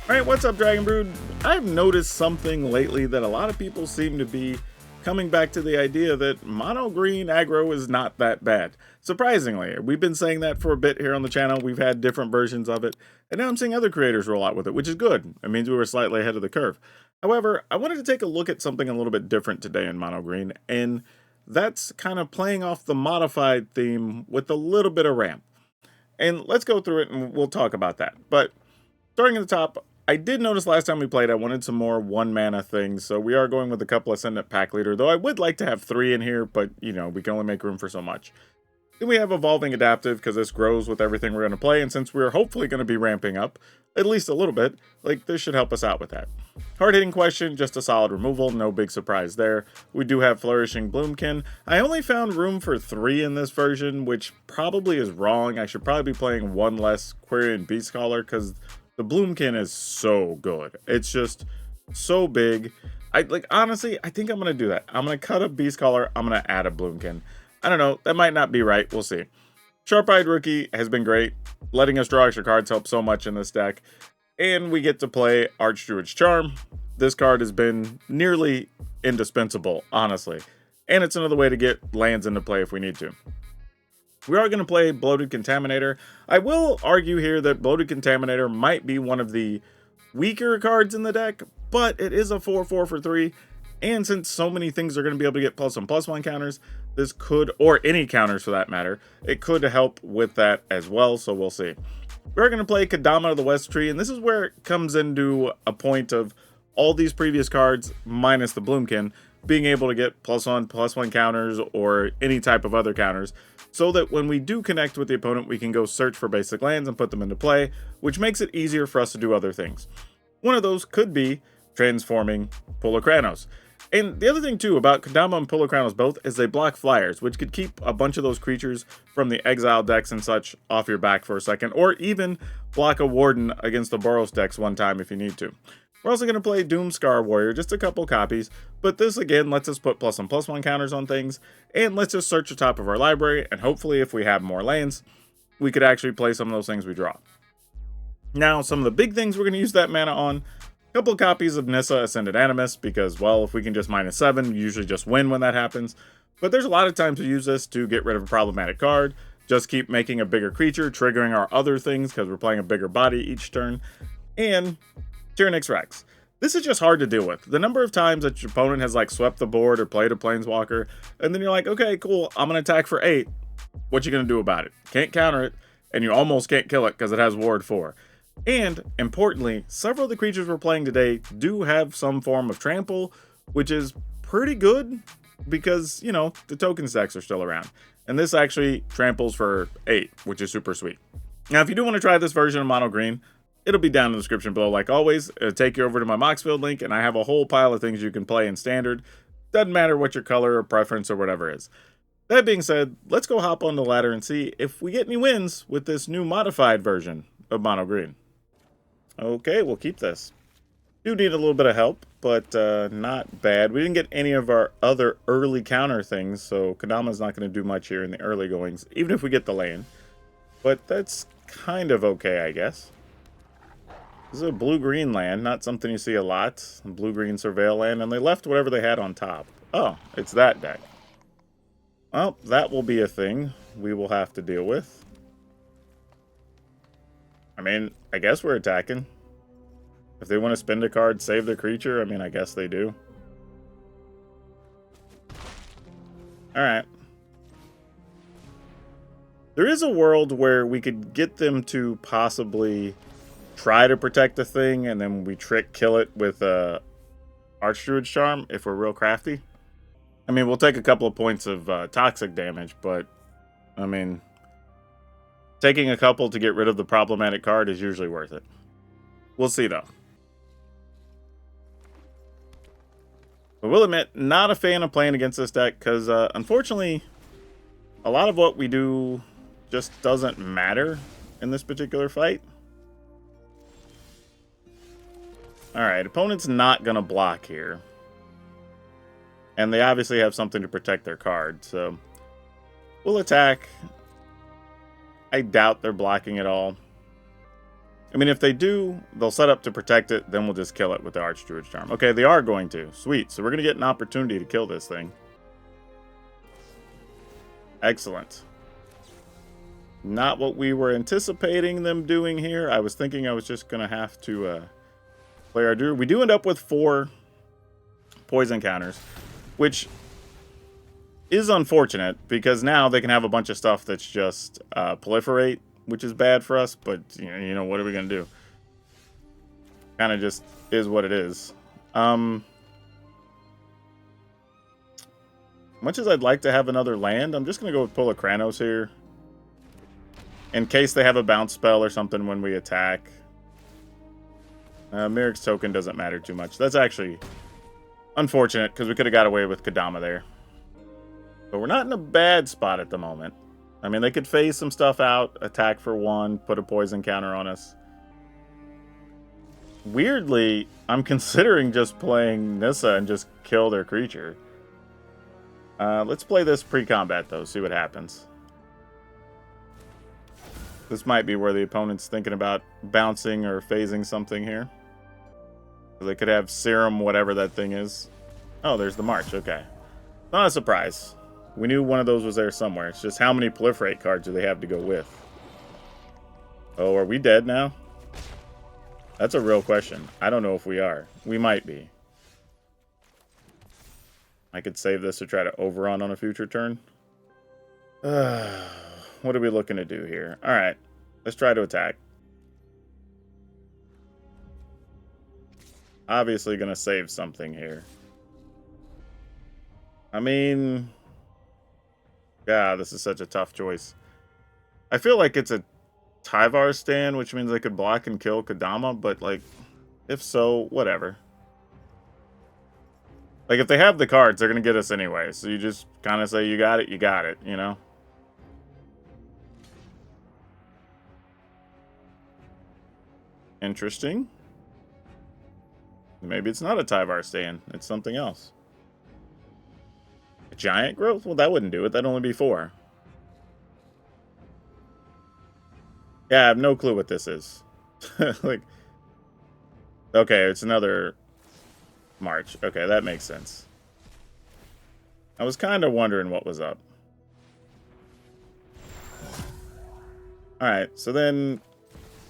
Alright, what's up, Dragon Brood? I've noticed something lately that a lot of people seem to be coming back to the idea that mono green aggro is not that bad. Surprisingly, we've been saying that for a bit here on the channel. We've had different versions of it, and now I'm seeing other creators roll out with it, which is good. It means we were slightly ahead of the curve. However, I wanted to take a look at something a little bit different today in mono green, and that's kind of playing off the modified theme with a little bit of ramp. And let's go through it and we'll talk about that. But starting at the top, I did notice last time we played I wanted some more 1-mana things, so we are going with a couple Ascendant Pack Leader, though I would like to have 3 in here, but, you know, we can only make room for so much. Then we have Evolving Adaptive, because this grows with everything we're going to play, and since we're hopefully going to be ramping up, at least a little bit, like, this should help us out with that. Hard-hitting Question, just a solid removal, no big surprise there. We do have Flourishing Bloomkin. I only found room for 3 in this version, which probably is wrong. I should probably be playing 1 less Quirion Beastcaller, because the Bloomkin is so good. It's just so big. Honestly, I think I'm going to do that. I'm going to cut a Beastcaller. I'm going to add a Bloomkin. I don't know. That might not be right. We'll see. Sharp-Eyed Rookie has been great. Letting us draw extra cards helps so much in this deck. And we get to play Archdruid's Charm. This card has been nearly indispensable, honestly. And it's another way to get lands into play if we need to. We are going to play Bloated Contaminator. I will argue here that Bloated Contaminator might be one of the weaker cards in the deck, but it is a 4/4 for 3, and since so many things are going to be able to get +1/+1 counters, this could, or any counters for that matter, it could help with that as well, so we'll see. We're going to play Kadama of the West Tree, and this is where it comes into a point of all these previous cards, minus the Bloomkin, being able to get +1/+1 counters, or any type of other counters, so that when we do connect with the opponent, we can go search for basic lands and put them into play, which makes it easier for us to do other things. One of those could be transforming Pulokranos. And the other thing too about Kadama and Pulokranos both is they block flyers, which could keep a bunch of those creatures from the exile decks and such off your back for a second, or even block a Warden against the Boros decks one time if you need to. We're also going to play Doomscar Warrior, just a couple copies, but this again lets us put +1/+1 counters on things, and lets us search the top of our library, and hopefully if we have more lands, we could actually play some of those things we draw. Now, some of the big things we're going to use that mana on, a couple copies of Nissa Ascended Animus, because, well, if we can just -7, we usually just win when that happens, but there's a lot of times we use this to get rid of a problematic card, just keep making a bigger creature, triggering our other things, because we're playing a bigger body each turn, and Tyrranax Rex. This is just hard to deal with. The number of times that your opponent has like swept the board or played a Planeswalker, and then you're like, okay, cool, I'm going to attack for 8. What you going to do about it? Can't counter it, and you almost can't kill it because it has Ward 4. And, importantly, several of the creatures we're playing today do have some form of trample, which is pretty good because, you know, the token stacks are still around. And this actually tramples for 8, which is super sweet. Now, if you do want to try this version of Mono Green, it'll be down in the description below like always. It'll take you over to my Moxfield link, and I have a whole pile of things you can play in Standard. Doesn't matter what your color or preference or whatever is. That being said, let's go hop on the ladder and see if we get any wins with this new modified version of Mono Green. Okay, we'll keep this. Do need a little bit of help, but not bad. We didn't get any of our other early counter things, so Kadama's not going to do much here in the early goings, even if we get the lane. But that's kind of okay, I guess. This is a blue-green land, not something you see a lot. Blue-green Surveil land, and they left whatever they had on top. Oh, it's that deck. Well, that will be a thing we will have to deal with. I mean, I guess we're attacking. If they want to spend a card, save their creature, I mean, I guess they do. Alright. There is a world where we could get them to possibly try to protect the thing, and then we kill it with Archdruid's Charm if we're real crafty. I mean, we'll take a couple of points of toxic damage, but I mean, taking a couple to get rid of the problematic card is usually worth it. We'll see though. But we'll admit, not a fan of playing against this deck because unfortunately, a lot of what we do just doesn't matter in this particular fight. Alright, opponent's not going to block here. And they obviously have something to protect their card, so we'll attack. I doubt they're blocking at all. I mean, if they do, they'll set up to protect it, then we'll just kill it with the Archdruid Charm. Okay, they are going to. Sweet. So we're going to get an opportunity to kill this thing. Excellent. Not what we were anticipating them doing here. I was thinking I was just going to have to play our Druid. We do end up with 4 poison counters, which is unfortunate because now they can have a bunch of stuff that's just proliferate, which is bad for us, but you know what are we going to do? Kind of just is what it is. Much as I'd like to have another land, I'm just going to go with Polakranos here. In case they have a bounce spell or something when we attack. Myric's token doesn't matter too much. That's actually unfortunate because we could have got away with Kodama there. But we're not in a bad spot at the moment. I mean, they could phase some stuff out, attack for 1, put a poison counter on us. Weirdly, I'm considering just playing Nissa and just kill their creature. Let's play this pre-combat, though, see what happens. This might be where the opponent's thinking about bouncing or phasing something here. They could have Serum, whatever that thing is. Oh, there's the March, okay. Not a surprise. We knew one of those was there somewhere. It's just how many Proliferate cards do they have to go with? Oh, are we dead now? That's a real question. I don't know if we are. We might be. I could save this to try to overrun on a future turn. What are we looking to do here? Alright. Let's try to attack. Obviously going to save something here. I mean... God, this is such a tough choice. I feel like it's a Tyvar stand, which means I could block and kill Kodama, but, like, if so, whatever. Like, if they have the cards, they're going to get us anyway. So you just kind of say, you got it, you know? Interesting. Maybe it's not a Tyvar stand. It's something else. A giant growth? Well, that wouldn't do it. That'd only be 4. Yeah, I have no clue what this is. Like, okay, it's another March. Okay, that makes sense. I was kind of wondering what was up. Alright, so then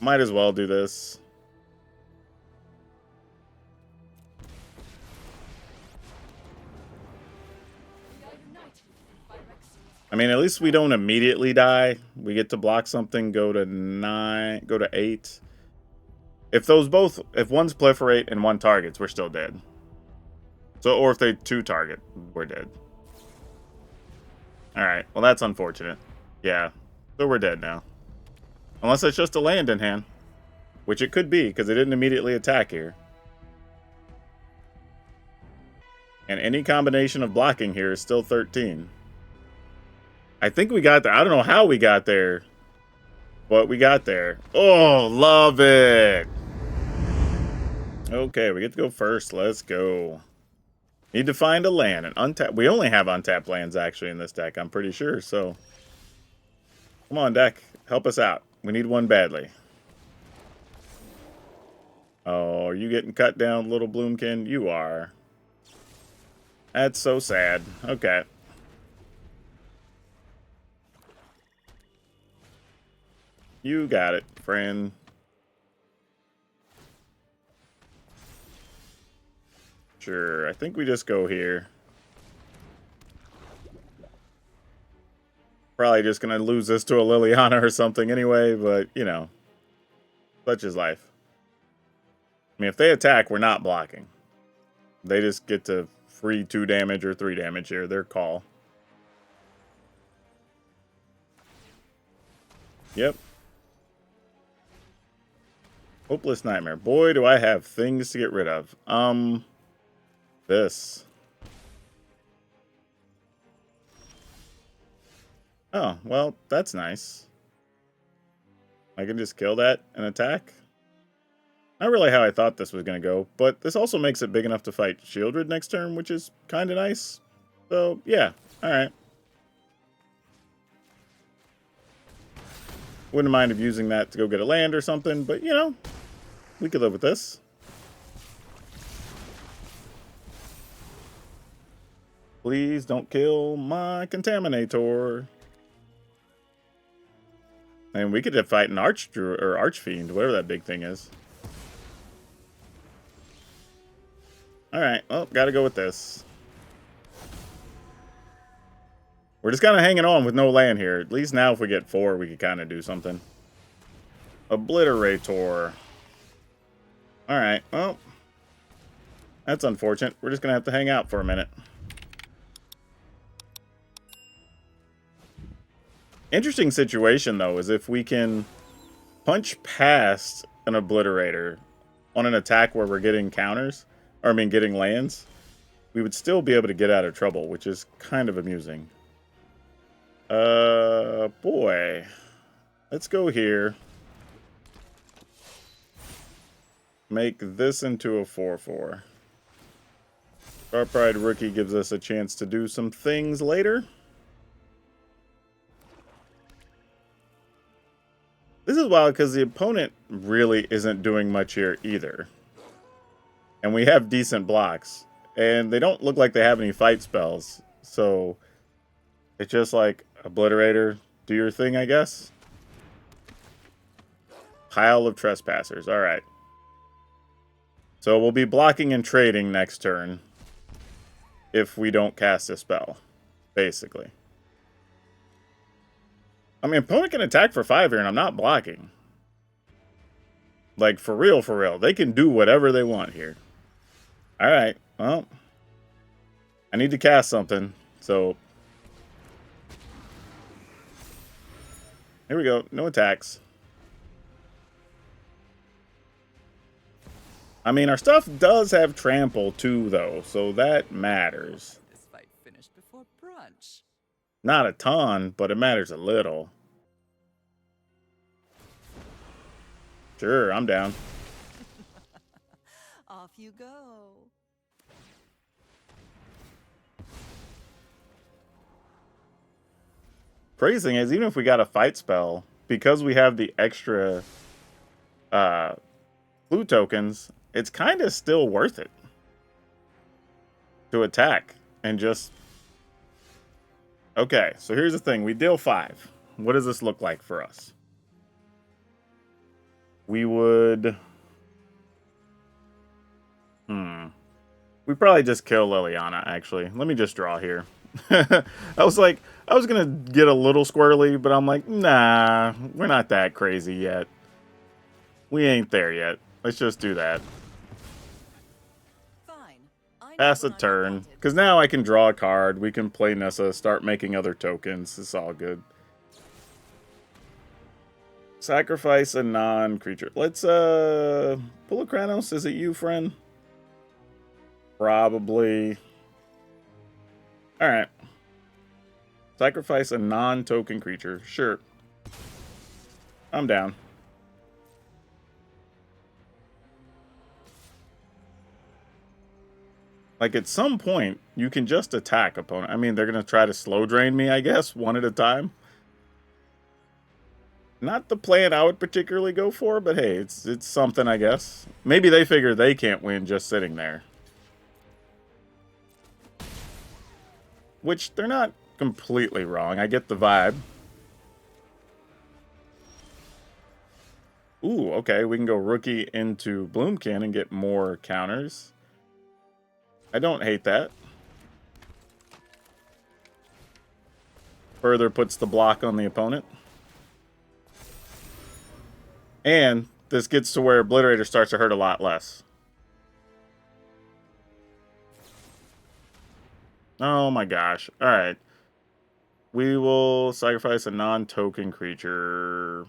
might as well do this. I mean, at least we don't immediately die. We get to block something, go to 9, go to 8. If one's proliferate and 1 targets, we're still dead. So, or if they 2 target, we're dead. Alright, well that's unfortunate. Yeah, so we're dead now. Unless it's just a land in hand. Which it could be, because they didn't immediately attack here. And any combination of blocking here is still 13. I think we got there. I don't know how we got there. But we got there. Oh, love it. Okay, we get to go first. Let's go. Need to find a land. And untap. We only have untapped lands, actually, in this deck, I'm pretty sure. So, come on, deck. Help us out. We need one badly. Oh, are you getting cut down, little Bloomkin? You are. That's so sad. Okay. You got it, friend. Sure, I think we just go here. Probably just gonna lose this to a Liliana or something anyway, but, you know. Such is life. I mean, if they attack, we're not blocking. They just get to free 2 damage or 3 damage here. Their call. Yep. Hopeless Nightmare. Boy, do I have things to get rid of. This. Oh, well, that's nice. I can just kill that and attack. Not really how I thought this was going to go, but this also makes it big enough to fight Shieldred next turn, which is kind of nice. So, yeah. Alright. Wouldn't mind of using that to go get a land or something, but, you know, we could live with this. Please don't kill my Contaminator. And we could fight an Archfiend, whatever that big thing is. Alright, well, gotta go with this. We're just kind of hanging on with no land here. At least now if we get 4, we could kind of do something. Obliterator. Alright, well. That's unfortunate. We're just going to have to hang out for a minute. Interesting situation, though, is if we can punch past an Obliterator on an attack where we're getting counters, or I mean getting lands, we would still be able to get out of trouble, which is kind of amusing. Boy. Let's go here. Make this into a 4/4. Star Pride Rookie gives us a chance to do some things later. This is wild because the opponent really isn't doing much here either. And we have decent blocks. And they don't look like they have any fight spells. So it's just like, Obliterator, do your thing, I guess. Pile of Trespassers. Alright. So we'll be blocking and trading next turn. If we don't cast a spell. Basically. I mean, opponent can attack for 5 here, and I'm not blocking. Like, for real, for real. They can do whatever they want here. Alright, well. I need to cast something, so. Here we go, no attacks. I mean, our stuff does have trample, too, though, so that matters. This fight finished before brunch. Not a ton, but it matters a little. Sure, I'm down. Off you go. Crazy thing is, even if we got a fight spell, because we have the extra blue tokens, it's kind of still worth it to attack and just... Okay, so here's the thing. We deal 5. What does this look like for us? We would... We probably just kill Liliana, actually. Let me just draw here. I was like, I was going to get a little squirrely, but I'm like, nah, we're not that crazy yet. We ain't there yet. Let's just do that. Pass a turn. Because now I can draw a card. We can play Nissa, start making other tokens. It's all good. Sacrifice a non-creature. Let's, Pulachranos, is it you, friend? Probably. Alright. Sacrifice a non-token creature. Sure. I'm down. Like, at some point, you can just attack opponent. I mean, they're going to try to slow drain me, I guess, one at a time. Not the plan I would particularly go for, but hey, it's something, I guess. Maybe they figure they can't win just sitting there. Which, they're not completely wrong. I get the vibe. Ooh, okay, we can go rookie into Bloomkin and get more counters. I don't hate that. Further puts the block on the opponent. And this gets to where Obliterator starts to hurt a lot less. Oh my gosh. Alright. We will sacrifice a non-token creature.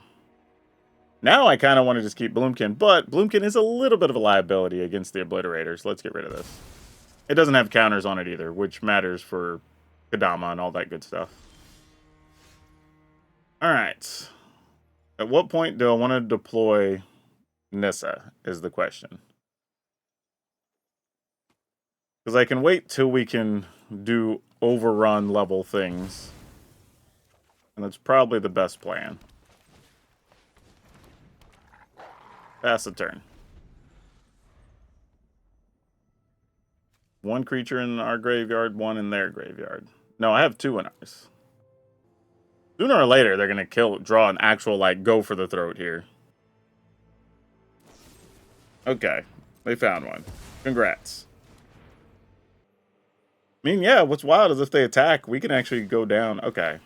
Now I kind of want to just keep Bloomkin, but Bloomkin is a little bit of a liability against the Obliterator, so let's get rid of this. It doesn't have counters on it either, which matters for Kodama and all that good stuff. Alright. At what point do I want to deploy Nissa, is the question. Because I can wait till we can do overrun level things. And that's probably the best plan. Pass the turn. One creature in our graveyard, one in their graveyard. No, I have two in ours. Sooner or later, they're going to draw an actual, like, go for the throat here. Okay, they found one. Congrats. I mean, yeah, what's wild is if they attack, we can actually go down. Okay.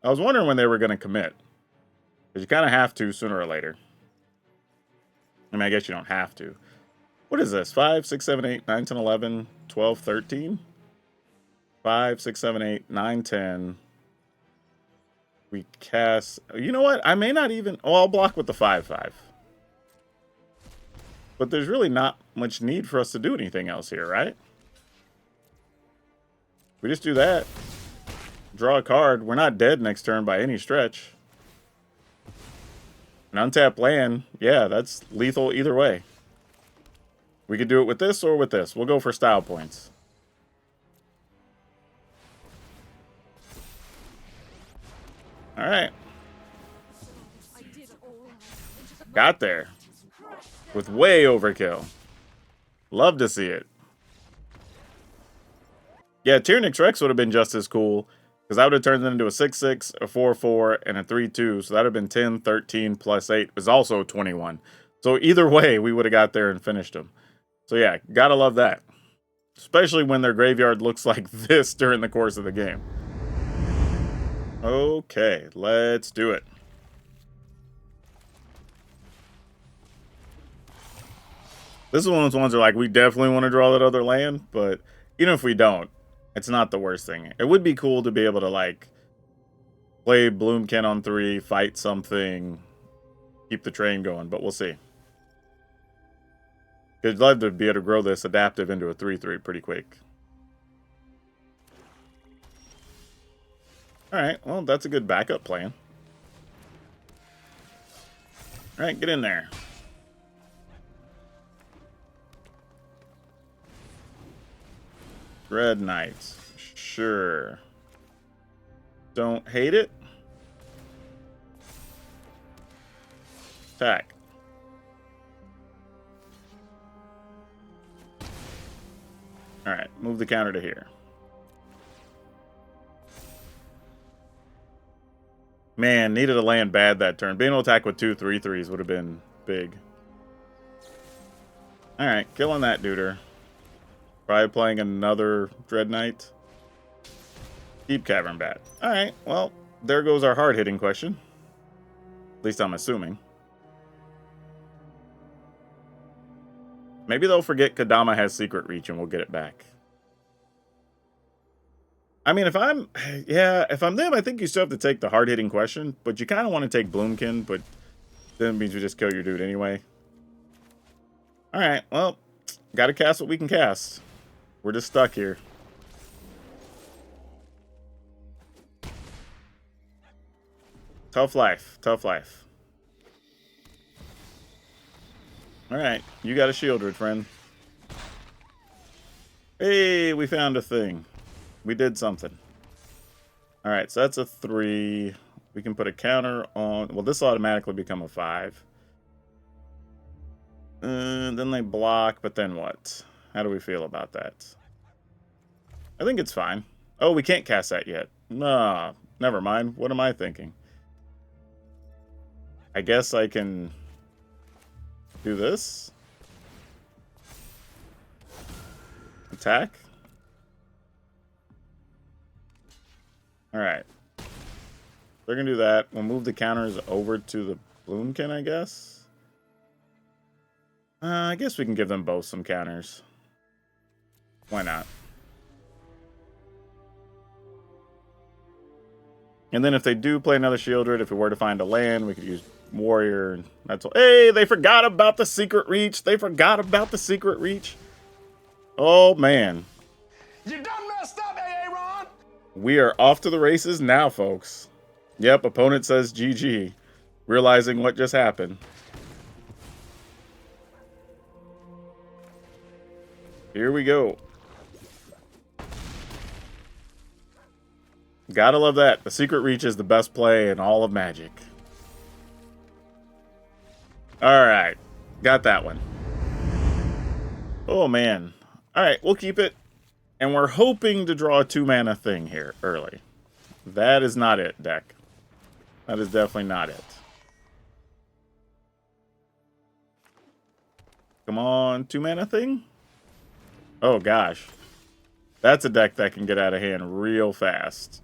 I was wondering when they were going to commit. Because you kind of have to sooner or later. I mean, I guess you don't have to. What is this? 5, 6, 7, 8, 9, 10, 11, 12, 13? 5, 6, 7, 8, 9, 10. We cast... You know what? I may not even... Oh, I'll block with the 5, 5. But there's really not much need for us to do anything else here, right? We just do that. Draw a card. We're not dead next turn by any stretch. An untapped land, yeah, that's lethal either way. We could do it with this or with this. We'll go for style points. All right. Got there. With way overkill. Love to see it. Yeah, Tyrranax Rex would have been just as cool. Because I would have turned it into a 6-6, a 4-4, and a 3-2. So that would have been 10, 13, plus 8. Was also 21. So either way, we would have got there and finished them. So yeah, gotta love that. Especially when their graveyard looks like this during the course of the game. Okay, let's do it. This is one of those ones where, like, we definitely want to draw that other land, but even if we don't, it's not the worst thing. It would be cool to be able to, like, play Bloomkin on 3, fight something, keep the train going, but we'll see. I'd love to be able to grow this adaptive into a 3-3 pretty quick. Alright, well, that's a good backup plan. Alright, get in there. Red Knights. Sure. Don't hate it. Attack. Alright, move the counter to here. Man, needed a land bad that turn. Being able to attack with 2 3/3s would have been big. Alright, killing that duder. Probably playing another Dread Knight. Keep Cavern Bat. Alright, well, there goes our hard-hitting question. At least I'm assuming. Maybe they'll forget Kodama has Secret Reach and we'll get it back. I mean, if I'm them, I think you still have to take the hard-hitting question, but you kind of want to take Bloomkin, but then it means you just kill your dude anyway. Alright, well, gotta cast what we can cast. We're just stuck here. Tough life. Tough life. Alright, you got a Shieldred, friend. Hey, we found a thing. We did something. Alright, so that's a 3. We can put a counter on... Well, this will automatically become a 5. Then they block, but then what? How do we feel about that? I think it's fine. Oh, we can't cast that yet. Nah, never mind. What am I thinking? I guess I can do this. Attack. Alright. They're going to do that. We'll move the counters over to the Bloomkin, I guess. I guess we can give them both some counters. Why not? And then if they do play another Shieldred, if we were to find a land, we could use Warrior. That's all. Hey, they forgot about the Secret Reach. They forgot about the Secret Reach. Oh, man. You done messed up, Aaron! We are off to the races now, folks. Yep, opponent says GG, realizing what just happened. Here we go. Gotta love that. The Secret Reach is the best play in all of Magic. Alright. Got that one. Oh, man. All right, we'll keep it. And we're hoping to draw a 2-mana thing here early. That is not it, deck. That is definitely not it. Come on, 2-mana thing? Oh, gosh. That's a deck that can get out of hand real fast.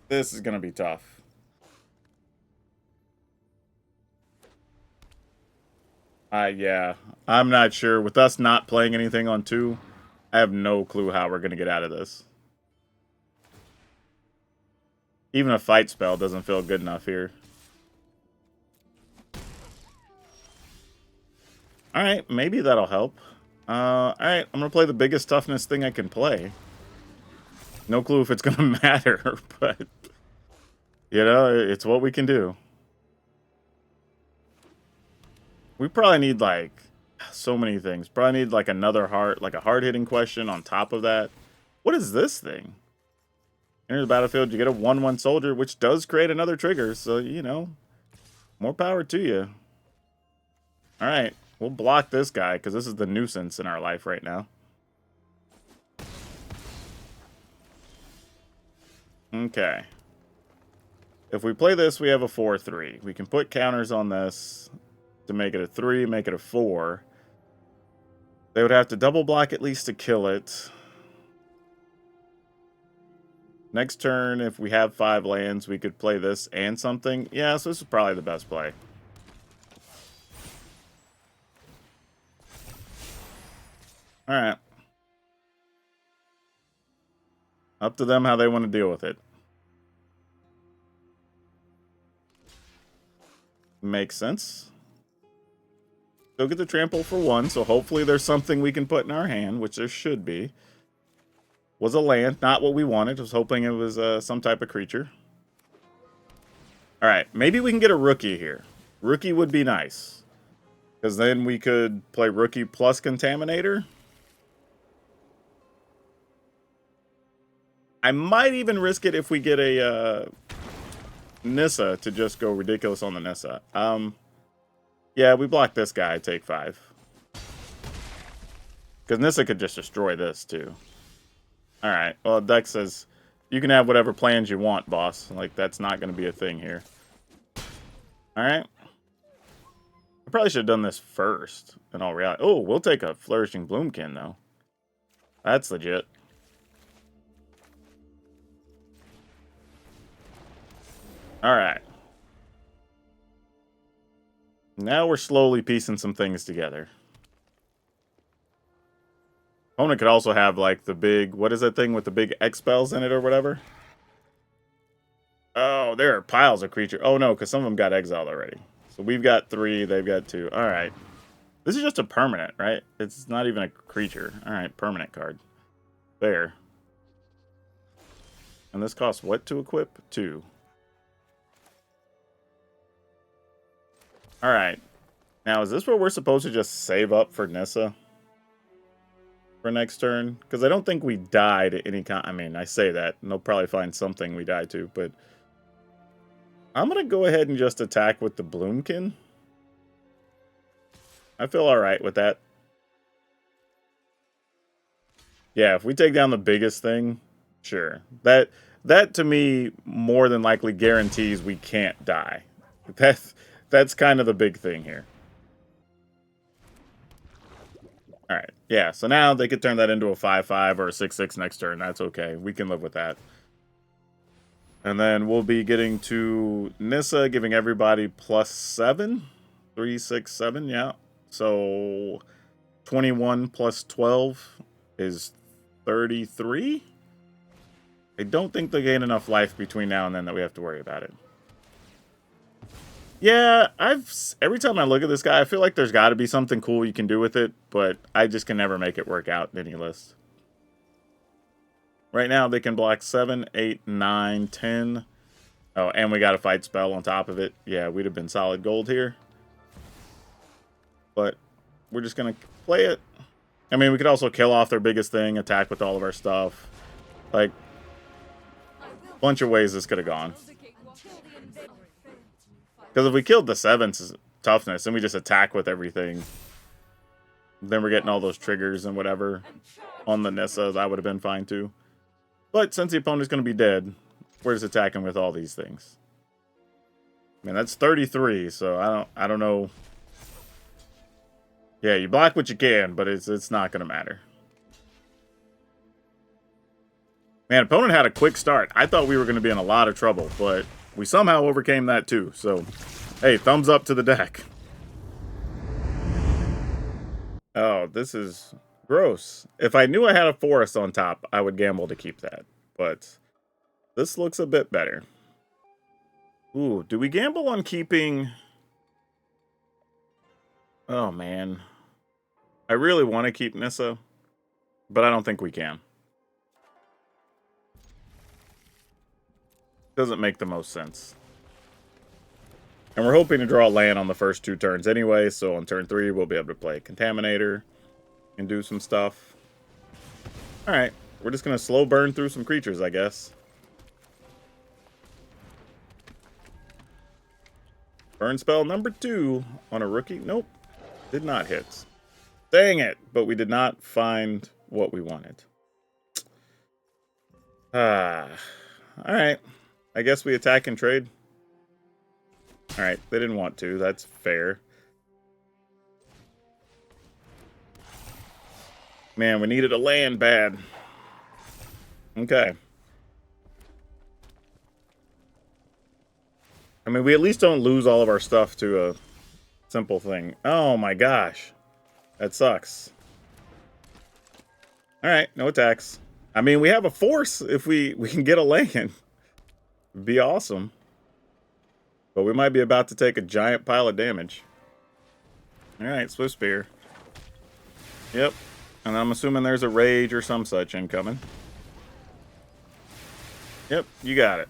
This is going to be tough. Yeah. I'm not sure. With us not playing anything on 2, I have no clue how we're going to get out of this. Even a fight spell doesn't feel good enough here. Alright, maybe that'll help. Alright, I'm going to play the biggest toughness thing I can play. No clue if it's going to matter, but... You know, it's what we can do. We probably need, like, so many things. Probably need, like, another hard-hitting question on top of that. What is this thing? Enter the battlefield, you get a 1/1 soldier, which does create another trigger. So, you know, more power to you. Alright, we'll block this guy, because this is the nuisance in our life right now. Okay. If we play this, we have a 4/3. We can put counters on this to make it a 3, make it a 4. They would have to double block at least to kill it. Next turn, if we have 5 lands, we could play this and something. Yeah, so this is probably the best play. Alright. Up to them how they want to deal with it. Makes sense. Still get the trample for 1, so hopefully there's something we can put in our hand, which there should be. Was a land, not what we wanted. I was hoping it was some type of creature. Alright, maybe we can get a rookie here. Rookie would be nice. Because then we could play rookie plus Contaminator. I might even risk it if we get a Nissa to just go ridiculous on the Nissa. Yeah, we block this guy, take 5. Because Nissa could just destroy this, too. Alright, well, deck says, you can have whatever plans you want, boss. Like, that's not going to be a thing here. Alright. I probably should have done this first, in all reality. Oh, we'll take a Flourishing Bloomkin, though. That's legit. Alright. Now we're slowly piecing some things together. Opponent could also have, like, the big... What is that thing with the big X spells in it or whatever? Oh, there are piles of creatures. Oh, no, because some of them got exiled already. So we've got 3, they've got 2. Alright. This is just a permanent, right? It's not even a creature. Alright, permanent card. There. And this costs what to equip? 2. Alright. Now, is this where we're supposed to just save up for Nissa? For next turn? Because I don't think we die to any kind... I mean, I say that, and they'll probably find something we die to, but... I'm going to go ahead and just attack with the Bloomkin. I feel alright with that. Yeah, if we take down the biggest thing, sure. That to me, more than likely guarantees we can't die. That's kind of the big thing here. Alright, yeah, so now they could turn that into a 5/5 or a 6/6 next turn. That's okay. We can live with that. And then we'll be getting to Nissa, giving everybody +7. 3, 6, 7, yeah. So 21 plus 12 is 33. I don't think they gain enough life between now and then that we have to worry about it. Yeah, every time I look at this guy, I feel like there's got to be something cool you can do with it, but I just can never make it work out in any list. Right now, they can block 7, 8, 9, 10. Oh, and we got a fight spell on top of it. Yeah, we'd have been solid gold here. But we're just going to play it. I mean, we could also kill off their biggest thing, attack with all of our stuff. Like, a bunch of ways this could have gone. Because if we killed the 7s, toughness, and we just attack with everything. Then we're getting all those triggers and whatever on the Nissa. That would have been fine too. But since the opponent's going to be dead, we're just attacking with all these things. I mean, that's 33, so I don't know. Yeah, you block what you can, but it's not going to matter. Man, opponent had a quick start. I thought we were going to be in a lot of trouble, but we somehow overcame that too. So, hey, thumbs up to the deck. Oh, this is gross. If I knew I had a forest on top, I would gamble to keep that. But this looks a bit better. Ooh, do we gamble on keeping... Oh, man. I really want to keep Nissa, but I don't think we can. Doesn't make the most sense. And we're hoping to draw land on the first 2 turns anyway, so on turn 3 we'll be able to play Contaminator and do some stuff. Alright, we're just going to slow burn through some creatures, I guess. Burn spell number 2 on a rookie. Nope, did not hit. Dang it, but we did not find what we wanted. Alright, I guess we attack and trade. Alright, they didn't want to. That's fair. Man, we needed a land bad. Okay. I mean, we at least don't lose all of our stuff to a simple thing. Oh my gosh. That sucks. Alright, no attacks. I mean, we have a force if we can get a land. It'd be awesome. But we might be about to take a giant pile of damage. Alright, Swift Spear. Yep. And I'm assuming there's a Rage or some such incoming. Yep, you got it.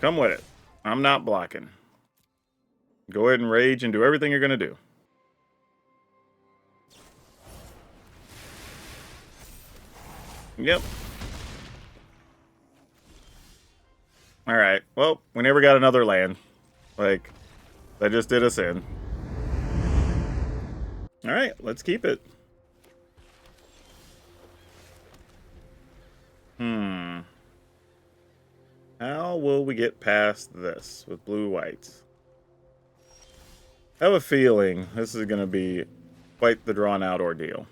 Come with it. I'm not blocking. Go ahead and Rage and do everything you're going to do. Yep. Alright, well, we never got another land. Like, that just did us in. Alright, let's keep it. How will we get past this with blue-white? I have a feeling this is going to be quite the drawn-out ordeal.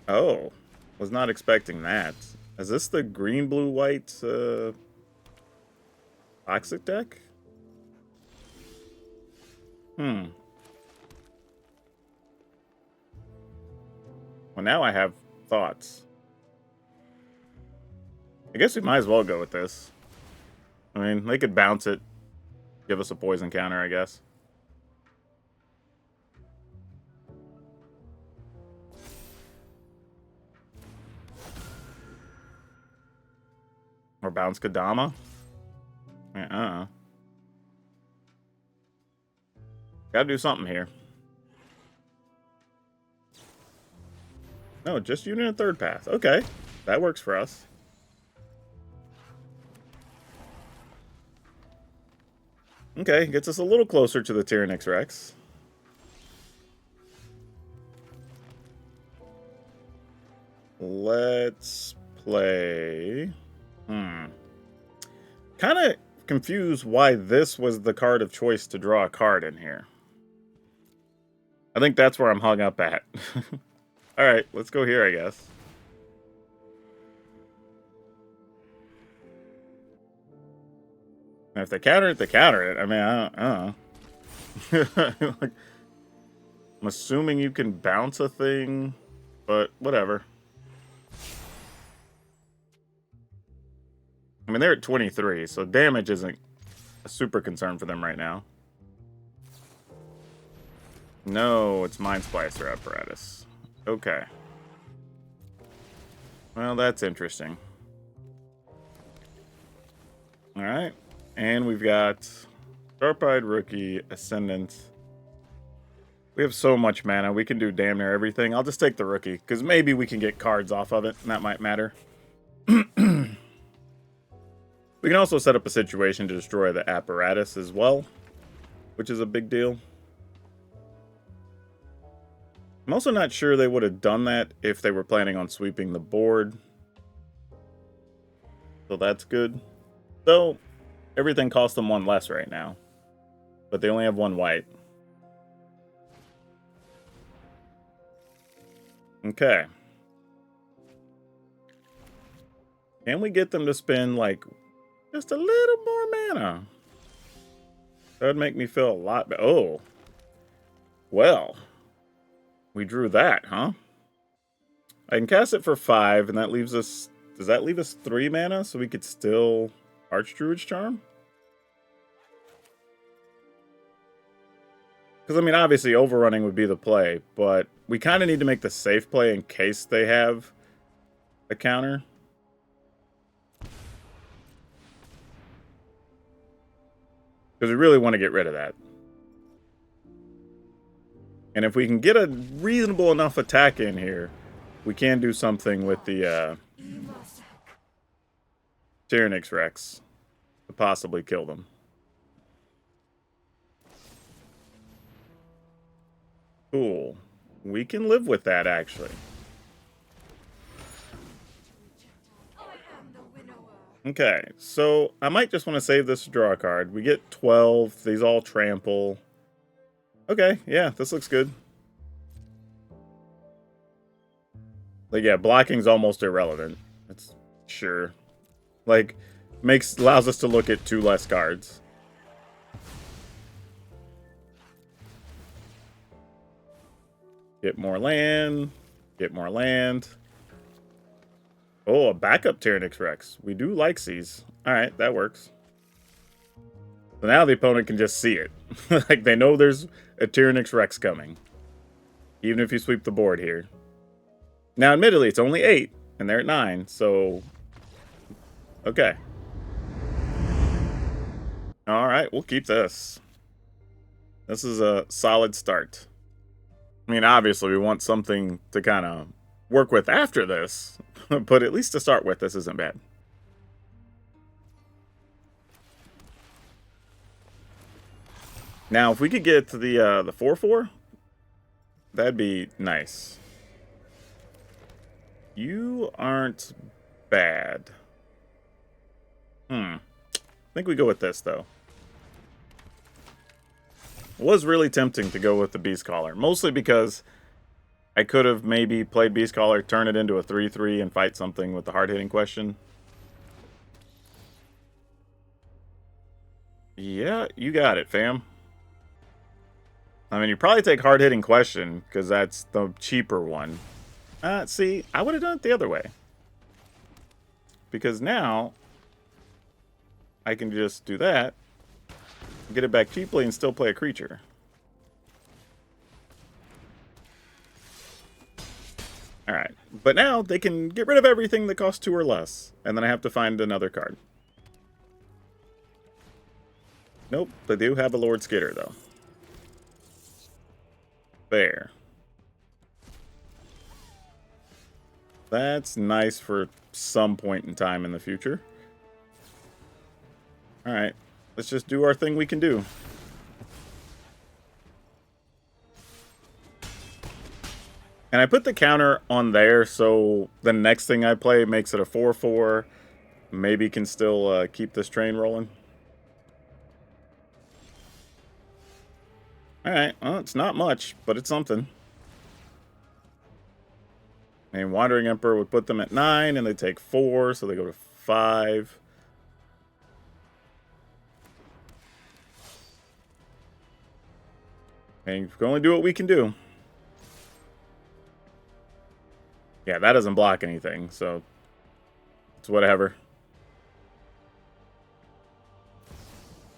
Oh, was not expecting that. Is this the green, blue, white toxic deck? Well, now I have thoughts. I guess we might as well go with this. I mean, they could bounce it. Give us a poison counter, I guess. Or bounce Kadama? Gotta do something here. No, just unit and third path. Okay, that works for us. Okay, gets us a little closer to the Tyrranax Rex. Let's play... Kind of confused why this was the card of choice to draw a card in here. I think that's where I'm hung up at. Alright, let's go here, I guess. And if they counter it, they counter it. I mean, I don't know. Like, I'm assuming you can bounce a thing, but whatever. I mean, they're at 23, so damage isn't a super concern for them right now. No, it's Mind Splicer Apparatus. Okay. Well, that's interesting. Alright. And we've got Sharp-Eyed Rookie, Ascendant. We have so much mana, we can do damn near everything. I'll just take the Rookie, because maybe we can get cards off of it, and that might matter. We can also set up a situation to destroy the apparatus as well, which is a big deal. I'm also not sure they would have done that if they were planning on sweeping the board. So that's good. So, everything costs them one less right now. But they only have one white. Okay. Can we get them to spend, like, just a little more mana? That would make me feel a lot better. Oh. Well. We drew that, huh? I can cast it for 5, and that leaves us... Does that leave us 3 mana so we could still Archdruid's Charm? Because, I mean, obviously overrunning would be the play, but we kind of need to make the safe play in case they have a counter. Because we really want to get rid of that. And if we can get a reasonable enough attack in here, we can do something with the Tyrranax Rex to possibly kill them. Cool. We can live with that, actually. Okay, so I might just want to save this to draw a card. We get 12. These all trample. Okay, yeah, this looks good. Like, yeah, blocking's almost irrelevant. That's sure. Like, allows us to look at 2 less cards. Get more land. Get more land. Oh, a backup Tyrranax Rex. We do like these. Alright, that works. So now the opponent can just see it. Like, they know there's a Tyrranax Rex coming. Even if you sweep the board here. Now, admittedly, it's only 8, and they're at 9, so... Okay. Alright, we'll keep this. This is a solid start. I mean, obviously, we want something to kind of work with after this. But at least to start with, this isn't bad. Now, if we could get to the 4/4, that'd be nice. You aren't bad. I think we go with this, though. It was really tempting to go with the Beast Caller, mostly because I could have maybe played Beast Caller, turn it into a 3/3, and fight something with the hard-hitting question. Yeah, you got it, fam. I mean, you probably take hard-hitting question, because that's the cheaper one. See, I would have done it the other way. Because now, I can just do that, get it back cheaply, and still play a creature. Alright, but now they can get rid of everything that costs 2 or less, and then I have to find another card. Nope, they do have a Lord Skitter, though. There. That's nice for some point in time in the future. Alright, let's just do our thing we can do. And I put the counter on there, so the next thing I play makes it a 4/4. Maybe can still keep this train rolling. Alright, well, it's not much, but it's something. And Wandering Emperor would put them at 9, and they take 4, so they go to 5. And we can only do what we can do. Yeah, that doesn't block anything, so it's whatever.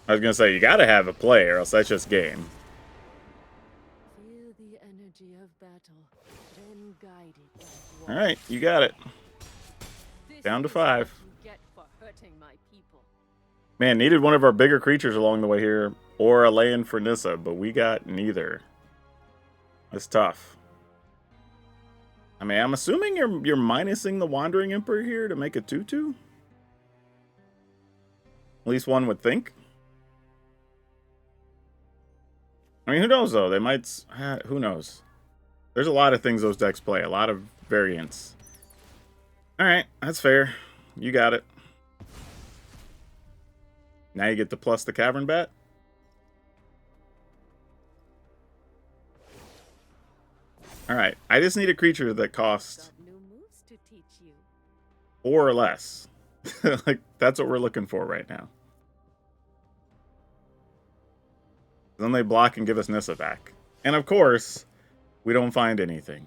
I was going to say, you got to have a play, or else that's just game. Feel the energy of battle, then guide it. Alright, you got it. Down to 5. You get for hurting my people. Man, needed one of our bigger creatures along the way here, or a land for Nissa, but we got neither. That's tough. I mean, I'm assuming you're minusing the Wandering Emperor here to make a 2/2? At least one would think. I mean, who knows, though? They might... who knows? There's a lot of things those decks play. A lot of variants. Alright, that's fair. You got it. Now you get to plus the Cavern Bat. Alright, I just need a creature that costs Got new moves to teach you. 4 or less. Like, that's what we're looking for right now. Then they block and give us Nissa back. And of course, we don't find anything.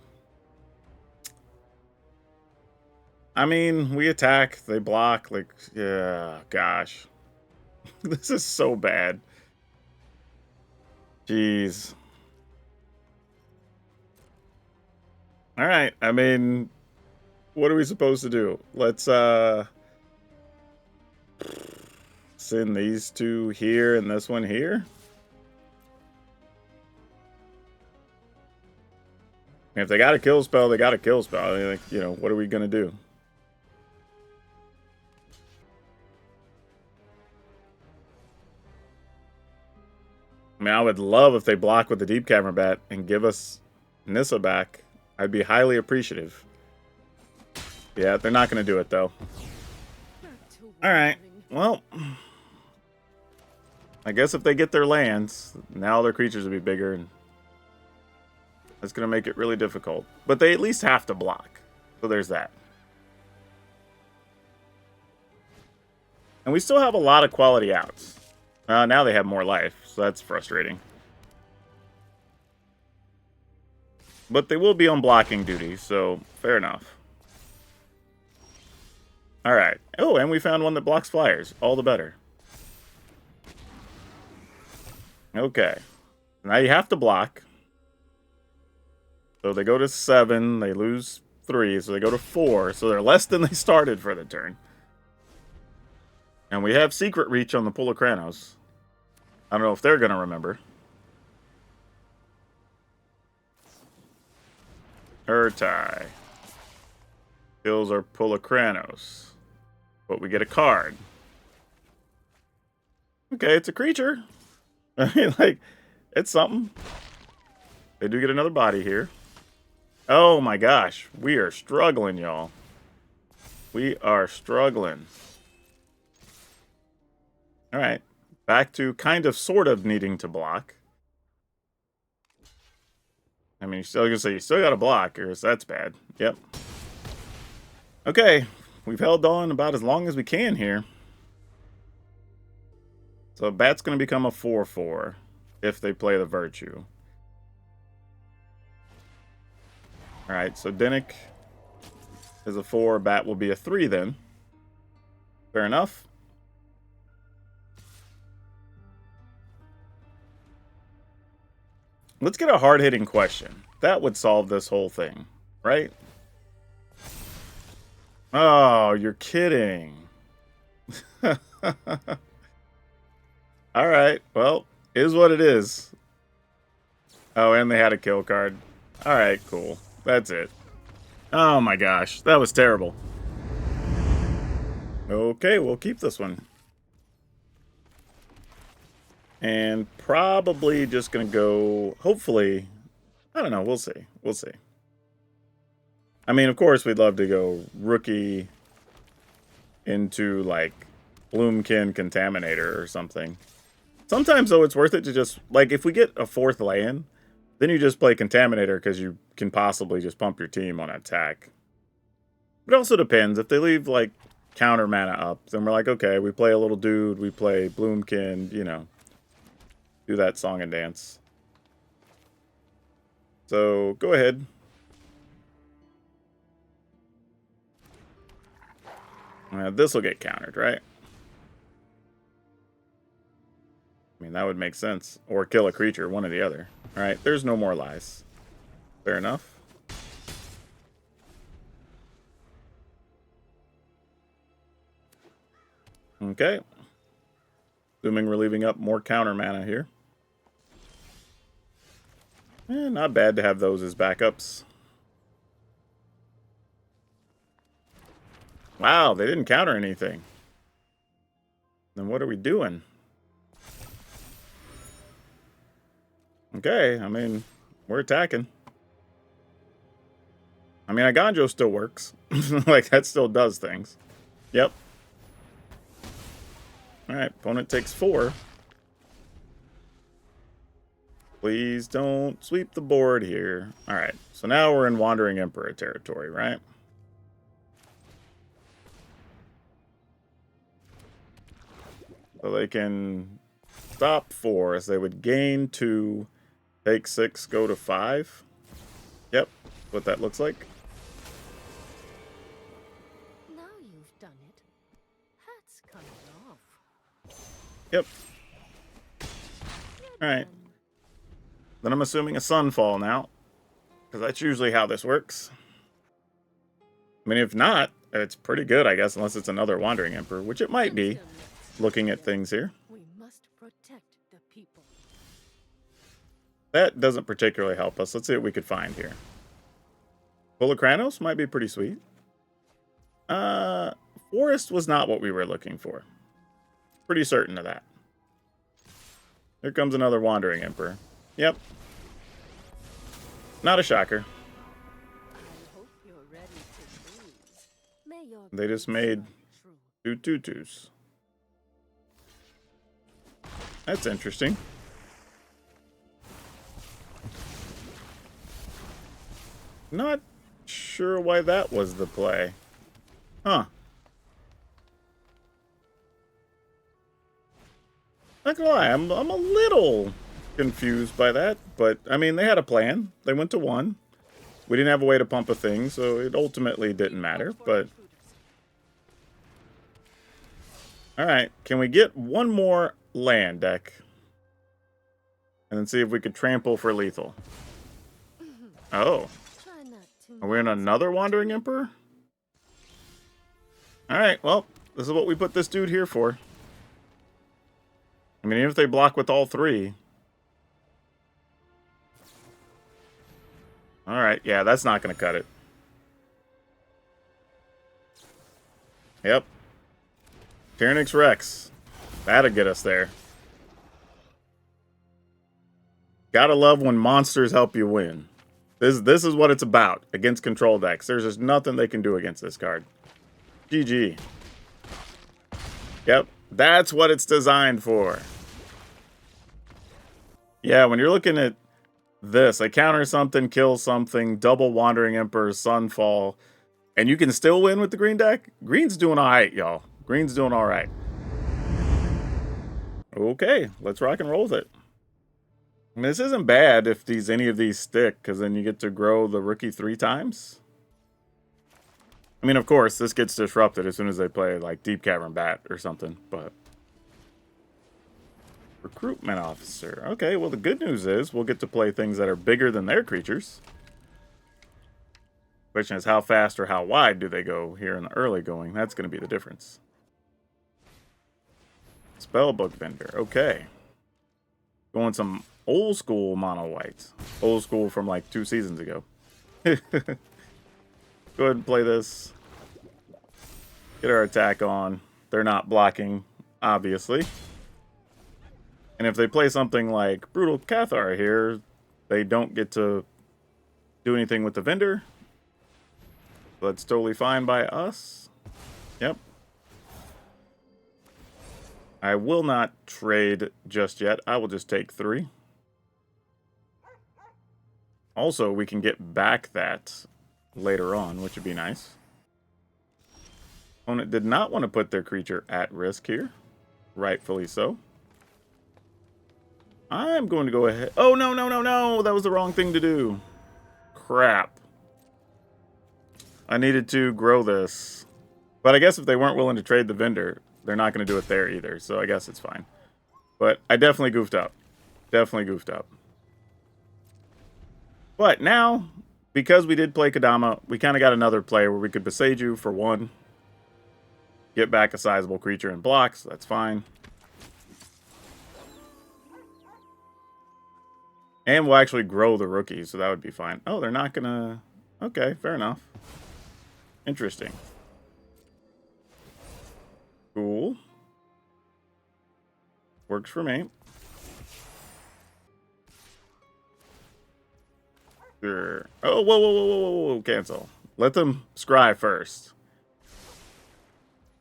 I mean, we attack, they block, like, yeah, gosh. This is so bad. Jeez. Alright, I mean, what are we supposed to do? Let's, send these two here and this one here. If they got a kill spell, they got a kill spell. I mean, like, you know, what are we gonna do? I mean, I would love if they block with the Deep Cavern Bat and give us Nissa back. I'd be highly appreciative. Yeah, they're not going to do it, though. Alright, well. I guess if they get their lands, now their creatures will be bigger. And that's going to make it really difficult. But they at least have to block. So there's that. And we still have a lot of quality outs. Now they have more life, so that's frustrating. But they will be on blocking duty, so fair enough. Alright. Oh, and we found one that blocks flyers. All the better. Okay. Now you have to block. So they go to 7, they lose 3, so they go to 4, so they're less than they started for the turn. And we have Secret Reach on the Pulachranos. I don't know if they're going to remember. Urtai. Kills our Pulachranos. But we get a card. Okay, it's a creature. I mean, like, it's something. They do get another body here. Oh my gosh. We are struggling, y'all. We are struggling. Alright. Back to kind of, sort of needing to block. I mean, I was gonna say, you still gotta block, or that's bad. Yep. Okay. We've held on about as long as we can here. So Bat's gonna become a 4/4 if they play the Virtue. Alright, so Dinnick is a 4, Bat will be a 3 then. Fair enough. Let's get a hard-hitting question. That would solve this whole thing, right? Oh, you're kidding. Alright, well, is what it is. Oh, and they had a kill card. Alright, cool. That's it. Oh my gosh, that was terrible. Okay, we'll keep this one. And probably just going to go, hopefully, I don't know, we'll see. We'll see. I mean, of course, we'd love to go rookie into, like, Bloomkin Contaminator or something. Sometimes, though, it's worth it to just, like, if we get a 4th land, then you just play Contaminator because you can possibly just pump your team on attack. But it also depends. If they leave, like, counter mana up, then we're like, okay, we play a little dude, we play Bloomkin, you know. Do that song and dance. So, go ahead. This will get countered, right? I mean, that would make sense. Or kill a creature, one or the other. Alright, there's no more lies. Fair enough. Okay. Assuming we're leaving up more counter mana here. Not bad to have those as backups. Wow, they didn't counter anything. Then what are we doing? Okay, I mean, we're attacking. I mean, Aganjo still works. Like, that still does things. Yep. Alright, opponent takes 4. Please don't sweep the board here. Alright, so now we're in Wandering Emperor territory, right? So they can stop 4, so they would gain 2, take 6, go to 5. Yep, what that looks like. Now you've done it. Hat's coming off. Yep. Alright. Then I'm assuming a Sunfall now, because that's usually how this works. I mean, if not, it's pretty good, I guess, unless it's another Wandering Emperor, which it might be, looking at things here. We must protect the people. That doesn't particularly help us. Let's see what we could find here. Polakranos might be pretty sweet. Forest was not what we were looking for. Pretty certain of that. Here comes another Wandering Emperor. Yep. Not a shocker. I hope you're ready to lose. May your They just made true. 2 tutus. That's interesting. Not sure why that was the play. Huh. Not gonna lie, I'm a little confused by that, but I mean, they had a plan. They went to 1. We didn't have a way to pump a thing, so it ultimately didn't matter, but... Alright, can we get one more land deck? And then see if we could trample for lethal. Oh. Try not to Are we in another Wandering Emperor? Alright, well, this is what we put this dude here for. I mean, even if they block with all 3. Alright, yeah, that's not going to cut it. Yep. Tyrranax Rex. That'll get us there. Gotta love when monsters help you win. This is what it's about against control decks. There's just nothing they can do against this card. GG. Yep, that's what it's designed for. Yeah, when you're looking at this, I counter something, kill something, double Wandering Emperor, Sunfall, and you can still win with the green deck? Green's doing alright, y'all. Green's doing alright. Okay, let's rock and roll with it. I mean, this isn't bad if any of these stick, because then you get to grow the rookie 3 times. I mean, of course, this gets disrupted as soon as they play, like, Deep Cavern Bat or something, but... Recruitment Officer. Okay, well, the good news is we'll get to play things that are bigger than their creatures. Question is, how fast or how wide do they go here in the early going? That's going to be the difference. Spellbook Vendor. Okay. Going some old school mono whites. Old school from like 2 seasons ago. Go ahead and play this. Get our attack on. They're not blocking, obviously. And if they play something like Brutal Cathar here, they don't get to do anything with the vendor. That's totally fine by us. Yep. I will not trade just yet. I will just take 3. Also, we can get back that later on, which would be nice. Opponent did not want to put their creature at risk here. Rightfully so. I'm going to go ahead. Oh, no, no, no, no. That was the wrong thing to do. Crap. I needed to grow this. But I guess if they weren't willing to trade the vendor, they're not going to do it there either. So I guess it's fine. But I definitely goofed up. Definitely goofed up. But now, because we did play Kadama, we kind of got another play where we could Beseiju for 1. Get back a sizable creature and blocks. So that's fine. And we'll actually grow the rookies, so that would be fine. Oh, they're not gonna... Okay, fair enough. Interesting. Cool. Works for me. Sure. Oh, whoa, whoa, whoa, whoa, whoa, whoa, cancel. Let them scry first.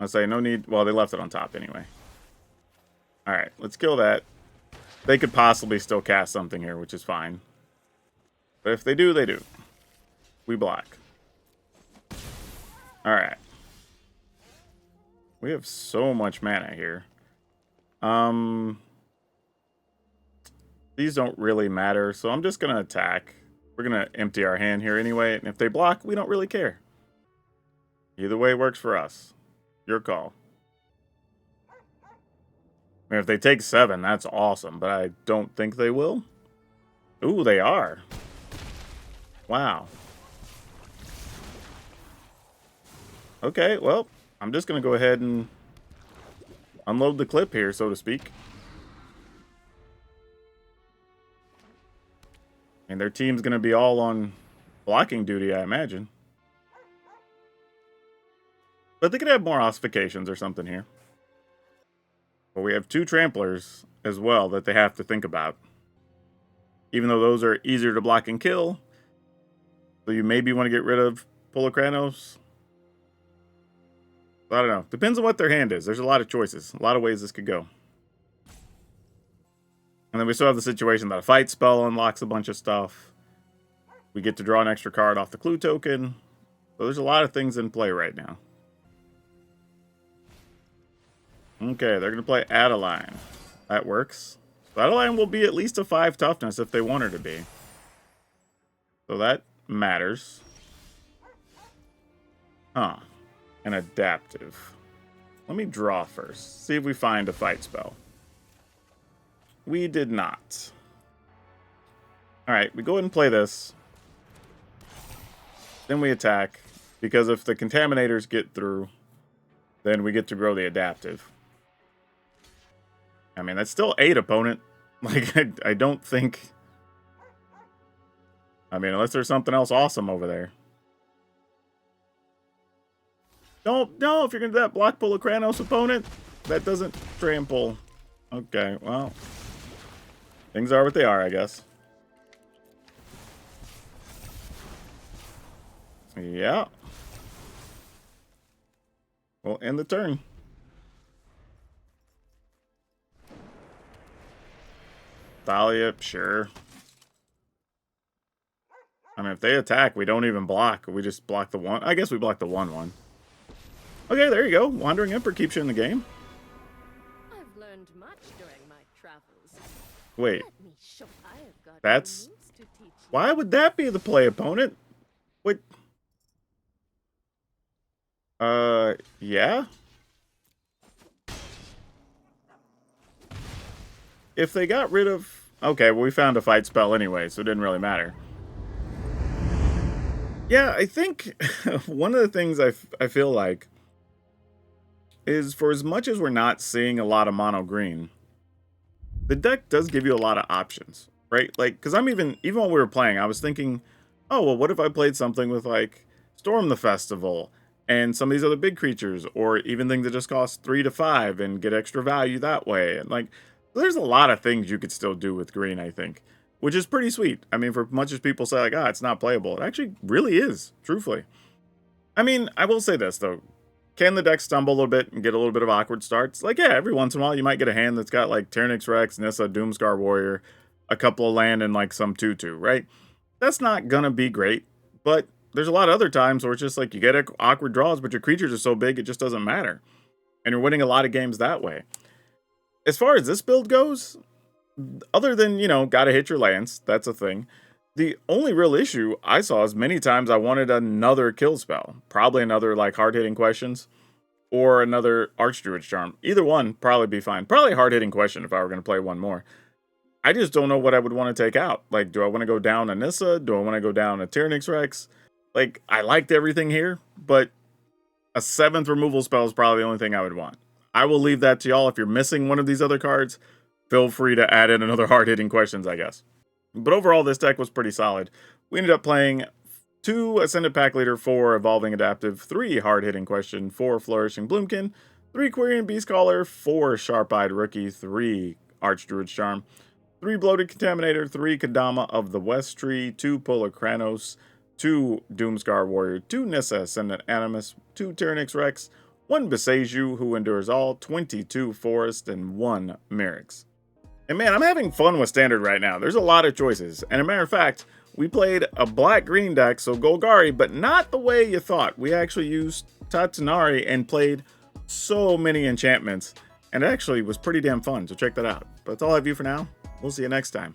I say no need. Well, they left it on top anyway. All right, let's kill that. They could possibly still cast something here, which is fine. But if they do, they do. We block. All right. We have so much mana here. These don't really matter, so I'm just gonna attack. We're gonna empty our hand here anyway, and if they block, we don't really care. Either way works for us. Your call. I mean, if they take 7, that's awesome, but I don't think they will. Ooh, they are. Wow. Okay, well, I'm just going to go ahead and unload the clip here, so to speak. And their team's going to be all on blocking duty, I imagine. But they could have more ossifications or something here. But we have 2 tramplers as well that they have to think about. Even though those are easier to block and kill. So you maybe want to get rid of Polakranos. I don't know. Depends on what their hand is. There's a lot of choices. A lot of ways this could go. And then we still have the situation that a fight spell unlocks a bunch of stuff. We get to draw an extra card off the clue token. So there's a lot of things in play right now. Okay, they're going to play Adeline. That works. So Adeline will be at least a 5 toughness if they want her to be. So that matters. Huh. An adaptive. Let me draw first. See if we find a fight spell. We did not. Alright, we go ahead and play this. Then we attack. Because if the contaminators get through, then we get to grow the adaptive. I mean, that's still 8, opponent. Like, I don't think... I mean, unless there's something else awesome over there. Don't, no, if you're going to do that, block Polakranos, opponent. That doesn't trample. Okay, well. Things are what they are, I guess. Yeah. We'll end the turn. Thalia, sure. I mean, if they attack, we don't even block. We just block the 1. I guess we block the 1/1. Okay, there you go. Wandering Emperor keeps you in the game. I've learned much during my travels. Wait, Let me show I've got that's... moves to teach you. Why would that be the play, opponent? Wait. Yeah? If they got rid of... Okay, well, we found a fight spell anyway, so it didn't really matter. Yeah, I think one of the things I feel like is for as much as we're not seeing a lot of mono green, the deck does give you a lot of options, right? Like, because I'm even when we were playing, I was thinking, oh, well, what if I played something with, like, Storm the Festival and some of these other big creatures, or even things that just cost 3 to 5 and get extra value that way. And, like, there's a lot of things you could still do with green, I think, which is pretty sweet. I mean, for much as people say, like, it's not playable, it actually really is, truthfully. I mean, I will say this, though. Can the deck stumble a little bit and get a little bit of awkward starts? Like, yeah, every once in a while you might get a hand that's got, like, Tyrranax Rex, Nissa, Doomscar Warrior, a couple of land, and, like, some 2/2, right? That's not gonna be great, but there's a lot of other times where it's just, like, you get awkward draws, but your creatures are so big it just doesn't matter. And you're winning a lot of games that way. As far as this build goes, other than, you know, gotta hit your lands, that's a thing. The only real issue I saw is many times I wanted another kill spell. Probably another, like, hard-hitting questions. Or another Archdruid's Charm. Either one, probably be fine. Probably hard-hitting question if I were going to play one more. I just don't know what I would want to take out. Like, do I want to go down a Nissa? Do I want to go down a Tyrranax Rex? Like, I liked everything here, but a 7th removal spell is probably the only thing I would want. I will leave that to y'all. If you're missing one of these other cards, feel free to add in another hard-hitting questions, I guess. But overall, this deck was pretty solid. We ended up playing 2 Ascended Pack Leader, 4 Evolving Adaptive, 3 Hard-Hitting Question, 4 Flourishing Bloomkin, 3 Quirion Beastcaller, 4 Sharp-Eyed Rookie, 3 Archdruid's Charm, 3 Bloated Contaminator, 3 Kadama of the West Tree, 2 Polar Kranos, 2 Doomscar Warrior, 2 Nissa, Ascendant Animus, 2 Tyrranax Rex, 1 Beseju, who endures all, 22 Forest, and 1 Merix. And man, I'm having fun with Standard right now. There's a lot of choices. And a matter of fact, we played a black-green deck, so Golgari, but not the way you thought. We actually used Tatsunari and played so many enchantments. And it actually was pretty damn fun, so check that out. But that's all I have you for now. We'll see you next time.